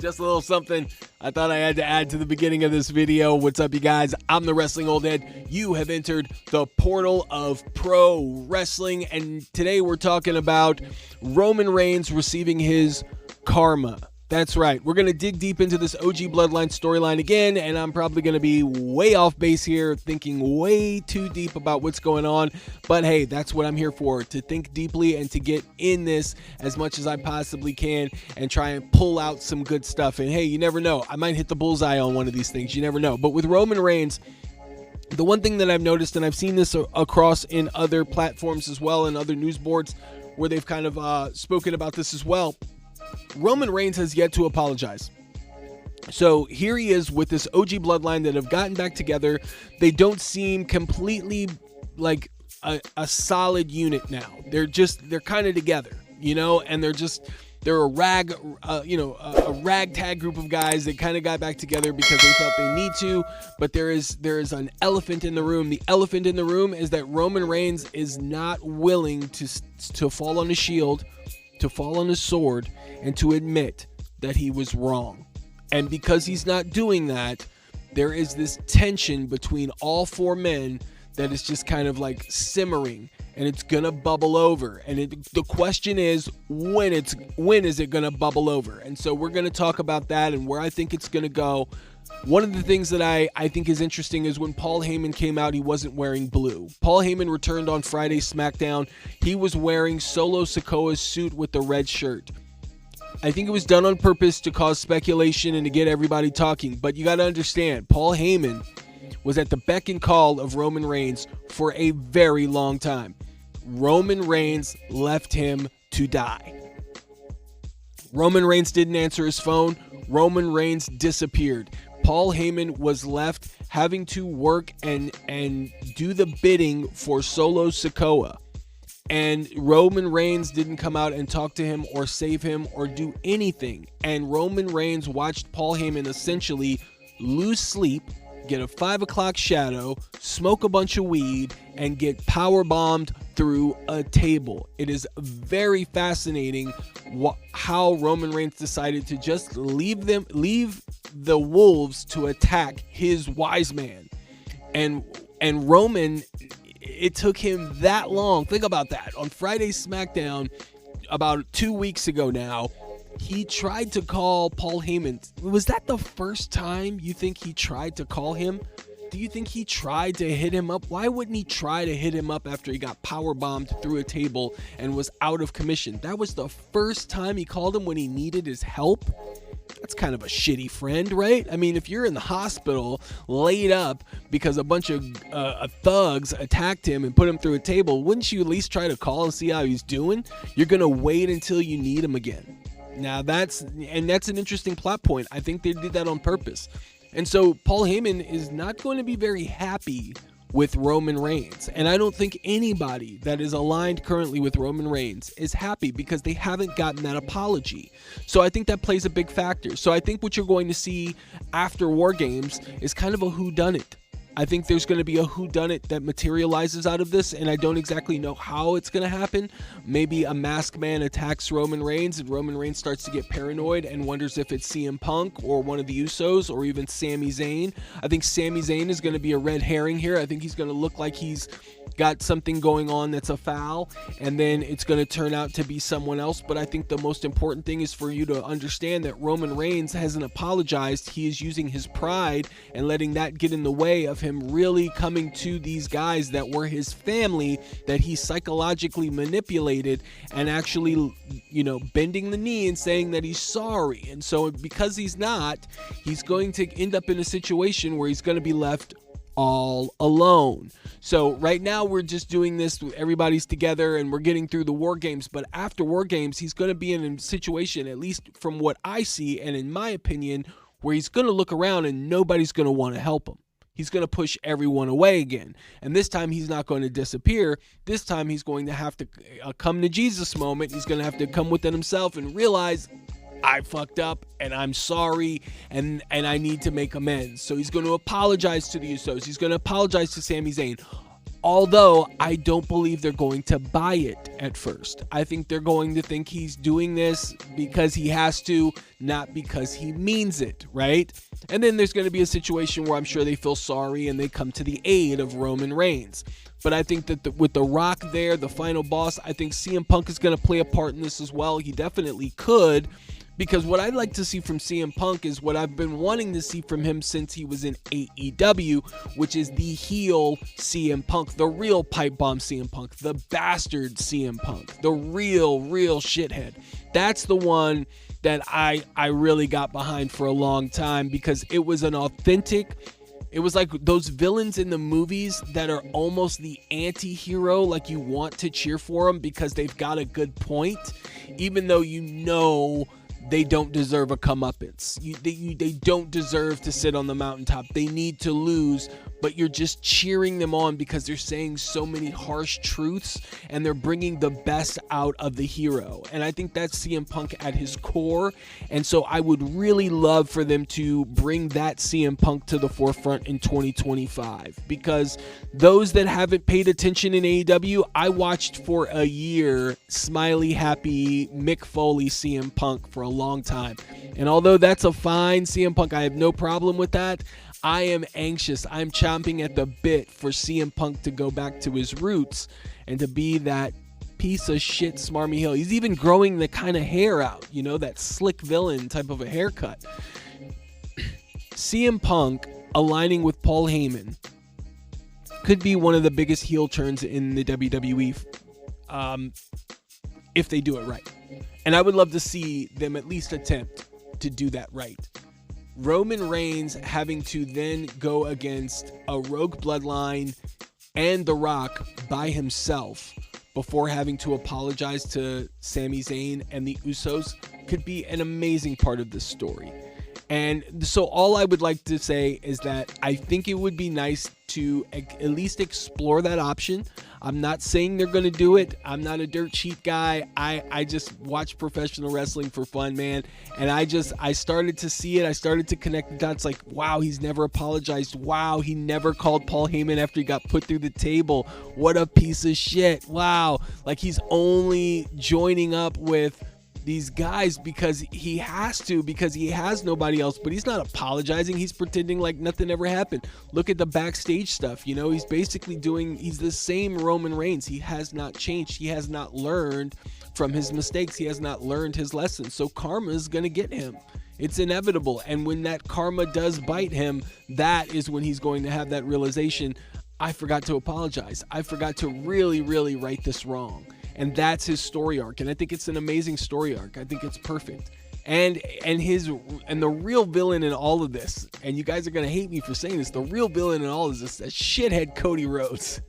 Just a little something I thought I had to add to the beginning of this video. What's up, you guys? I'm the Wrestling Old Head. You have entered the portal of pro wrestling, and today we're talking about Roman Reigns receiving his karma. That's right. We're going to dig deep into this OG Bloodline storyline again, and I'm probably going to be way off base here, thinking way too deep about what's going on. But hey, that's what I'm here for, to think deeply and to get in this as much as I possibly can and try and pull out some good stuff. And hey, you never know. I might hit the bullseye on one of these things. You never know. But with Roman Reigns, the one thing that I've noticed, and I've seen this across in other platforms as well, and other news boards where they've kind of spoken about this as well, Roman Reigns has yet to apologize. So here he is with this OG Bloodline that have gotten back together. They don't seem completely like a solid unit now. They're kind of together, and they're a ragtag group of guys that kind of got back together because they felt they need to. But there is an elephant in the room. The elephant in the room is that Roman Reigns is not willing to fall on his shield, to fall on his sword, and to admit that he was wrong. And because he's not doing that, there is this tension between all four men that is just kind of like simmering, and it's gonna bubble over. And the question is, when is it gonna bubble over? And so we're gonna talk about that and where I think it's gonna go. One of the things that I think is interesting is when Paul Heyman came out, he wasn't wearing blue. Paul Heyman returned on Friday's SmackDown. He was wearing Solo Sikoa's suit with the red shirt. I think it was done on purpose to cause speculation and to get everybody talking. But you got to understand, Paul Heyman was at the beck and call of Roman Reigns for a very long time. Roman Reigns left him to die. Roman Reigns didn't answer his phone. Roman Reigns disappeared. Paul Heyman was left having to work and do the bidding for Solo Sikoa. And Roman Reigns didn't come out and talk to him or save him or do anything. And Roman Reigns watched Paul Heyman essentially lose sleep, get a 5 o'clock shadow, smoke a bunch of weed, and get power bombed through a table. It is very fascinating how Roman Reigns decided to just leave the wolves to attack his wise man. And Roman, it took him that long. Think about that. On Friday's SmackDown, about 2 weeks ago now, he tried to call Paul Heyman. Was that the first time you think he tried to call him? Do you think he tried to hit him up? Why wouldn't he try to hit him up after he got power bombed through a table and was out of commission? That was the first time he called him when he needed his help. That's kind of a shitty friend, right? I mean, if you're in the hospital laid up because a bunch of thugs attacked him and put him through a table, wouldn't you at least try to call and see how he's doing? You're going to wait until you need him again. Now that's an interesting plot point. I think they did that on purpose. And so Paul Heyman is not going to be very happy with Roman Reigns. And I don't think anybody that is aligned currently with Roman Reigns is happy because they haven't gotten that apology. So I think that plays a big factor. So I think what you're going to see after War Games is kind of a whodunit. I think there's going to be a whodunit that materializes out of this, and I don't exactly know how it's going to happen. Maybe a masked man attacks Roman Reigns, and Roman Reigns starts to get paranoid and wonders if it's CM Punk or one of the Usos or even Sami Zayn. I think Sami Zayn is going to be a red herring here. I think he's going to look like he's got something going on that's a foul, and then it's going to turn out to be someone else. But I think the most important thing is for you to understand that Roman Reigns hasn't apologized. He is using his pride and letting that get in the way of him really coming to these guys that were his family, that he psychologically manipulated, and actually, bending the knee and saying that he's sorry. And so because he's not, he's going to end up in a situation where he's going to be left all alone. So right now we're just doing this, everybody's together and we're getting through the War Games, but after War Games he's going to be in a situation, at least from what I see and in my opinion, where he's going to look around and nobody's going to want to help him. He's going to push everyone away again. And this time he's not going to disappear. This time he's going to have to come to Jesus moment. He's going to have to come within himself and realize, I fucked up and I'm sorry and I need to make amends. So he's going to apologize to the Usos. He's going to apologize to Sami Zayn. Although I don't believe they're going to buy it at first. I think they're going to think he's doing this because he has to, not because he means it, right? And then there's going to be a situation where I'm sure they feel sorry and they come to the aid of Roman Reigns. But I think that with The Rock there, the final boss, I think CM Punk is going to play a part in this as well. He definitely could. Because what I'd like to see from CM Punk is what I've been wanting to see from him since he was in AEW, which is the heel CM Punk, the real pipe bomb CM Punk, the bastard CM Punk, the real shithead. That's the one that I really got behind for a long time because it was an authentic. It was like those villains in the movies that are almost the anti-hero, like you want to cheer for them because they've got a good point, even though you know they don't deserve a comeuppance. They don't deserve to sit on the mountaintop. They need to lose, but you're just cheering them on because they're saying so many harsh truths and they're bringing the best out of the hero. And I think that's CM Punk at his core. And so I would really love for them to bring that CM Punk to the forefront in 2025 because those that haven't paid attention in AEW, I watched for a year smiley, happy Mick Foley CM Punk for a long time. And although that's a fine CM Punk, I have no problem with that. I am anxious. I'm chomping at the bit for CM Punk to go back to his roots and to be that piece of shit smarmy heel. He's even growing the kind of hair out, you know, that slick villain type of a haircut. CM Punk aligning with Paul Heyman could be one of the biggest heel turns in the WWE if they do it right. And I would love to see them at least attempt to do that right. Roman Reigns having to then go against a Rogue Bloodline and The Rock by himself before having to apologize to Sami Zayn and the Usos could be an amazing part of this story. And so all I would like to say is that I think it would be nice to at least explore that option. I'm not saying they're going to do it. I'm not a dirt sheet guy. I just watch professional wrestling for fun, man. And I started to see it. I started to connect the dots like, wow, he's never apologized. Wow, he never called Paul Heyman after he got put through the table. What a piece of shit. Wow. Like he's only joining up with these guys because he has to, because he has nobody else, but he's not apologizing. He's pretending like nothing ever happened. Look at the backstage stuff. You know, he's basically he's the same Roman Reigns. He has not changed. He has not learned from his mistakes. He has not learned his lessons. So karma is going to get him. It's inevitable. And when that karma does bite him, that is when he's going to have that realization. I forgot to apologize. I forgot to really, really right this wrong. And that's his story arc. And I think it's an amazing story arc. I think it's perfect. And the real villain in all of this, and you guys are going to hate me for saying this, the real villain in all of this, that shithead Cody Rhodes.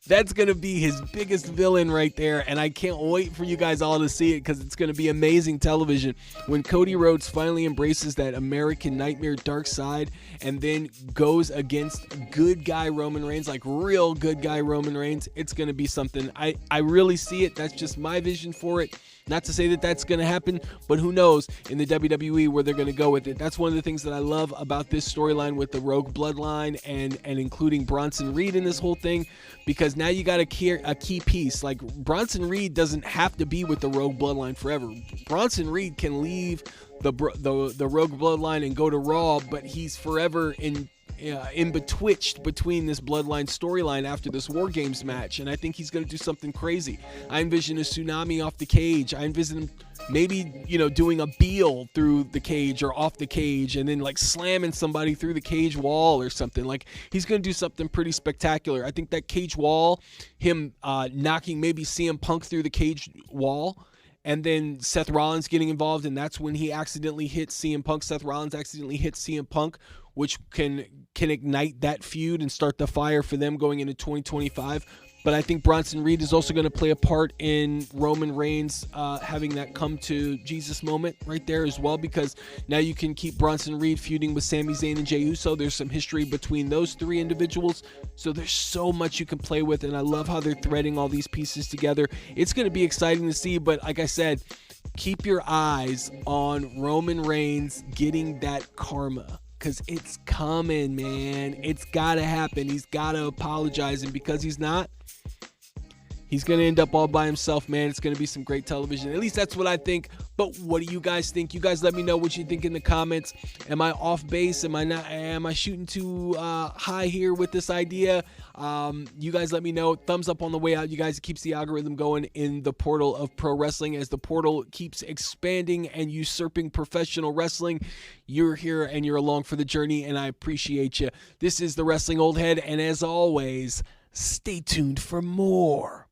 That's going to be his biggest villain right there. And I can't wait for you guys all to see it because it's going to be amazing television when Cody Rhodes finally embraces that American Nightmare dark side and then goes against good guy Roman Reigns, like real good guy Roman Reigns. It's going to be something. I really see it. That's just my vision for it. Not to say that that's going to happen, but who knows in the WWE where they're going to go with it. That's one of the things that I love about this storyline with the Rogue Bloodline and including Bronson Reed in this whole thing, because now you got a key piece. Like Bronson Reed doesn't have to be with the Rogue Bloodline forever. Bronson Reed can leave the Rogue Bloodline and go to Raw, but he's forever betwitched between this Bloodline storyline after this War Games match, and I think he's going to do something crazy. I envision a tsunami off the cage. I envision him maybe, doing a Beal through the cage or off the cage and then like slamming somebody through the cage wall or something. Like he's going to do something pretty spectacular. I think that cage wall, him knocking maybe CM Punk through the cage wall, and then Seth Rollins getting involved, and that's when he accidentally hits CM Punk. Seth Rollins accidentally hits CM Punk, which can ignite that feud and start the fire for them going into 2025. But I think Bronson Reed is also going to play a part in Roman Reigns having that come to Jesus moment right there as well, because now you can keep Bronson Reed feuding with Sami Zayn and Jey Uso. There's some history between those three individuals, so there's so much you can play with, and I love how they're threading all these pieces together. It's going to be exciting to see, but like I said, keep your eyes on Roman Reigns getting that karma. because it's coming, man. It's got to happen. He's got to apologize, and because he's not, he's going to end up all by himself, man. It's going to be some great television. At least that's what I think. But what do you guys think? You guys let me know what you think in the comments. Am I off base? Am I shooting too high here with this idea? You guys let me know. Thumbs up on the way out. You guys, it keeps the algorithm going in the portal of pro wrestling. As the portal keeps expanding and usurping professional wrestling, you're here and you're along for the journey, and I appreciate you. This is the Wrestling Old Head, and as always, stay tuned for more.